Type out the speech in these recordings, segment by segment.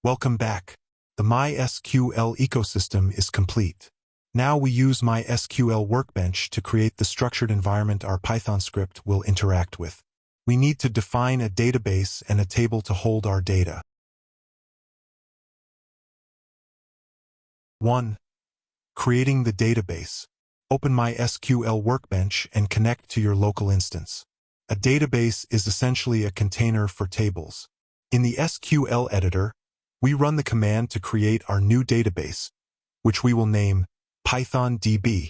Welcome back. The MySql ecosystem is complete. Now we use MySql workbench to create the structured environment our Python script will interact with. We need to define a database and a table to hold our data. 1. Creating the database. Open MySql workbench and connect to your local instance. A database is essentially a container for tables. In the SQL editor, we run the command to create our new database, which we will name PythonDB.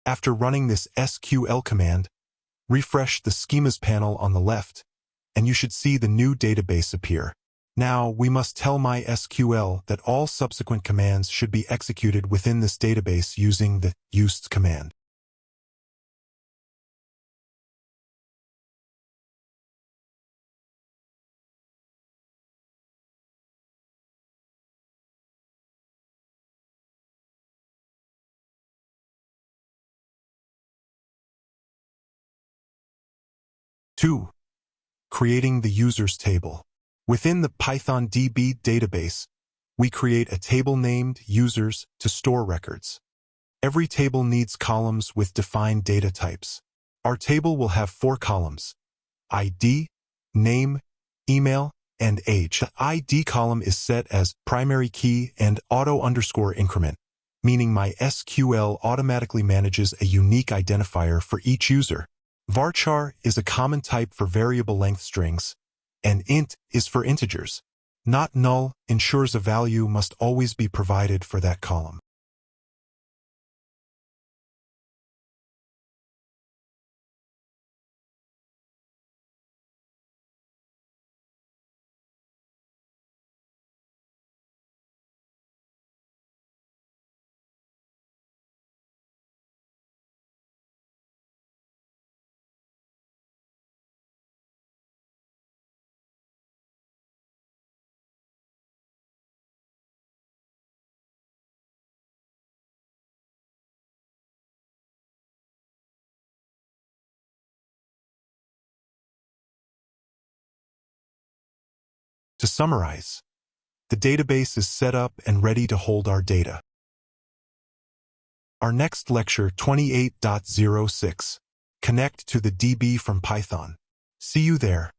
After running this SQL command, refresh the schemas panel on the left, and you should see the new database appear. Now, we must tell MySql that all subsequent commands should be executed within this database using the used command. Two, creating the users table. Within the PythonDB database, we create a table named users to store records. Every table needs columns with defined data types. Our table will have 4 columns: ID, name, email, and age. The ID column is set as primary key and auto_increment, meaning MySql automatically manages a unique identifier for each user. Varchar is a common type for variable length strings, and int is for integers. Not null ensures a value must always be provided for that column. To summarize, the database is set up and ready to hold our data. Our next lecture 28.06. Connect to the DB from Python. See you there.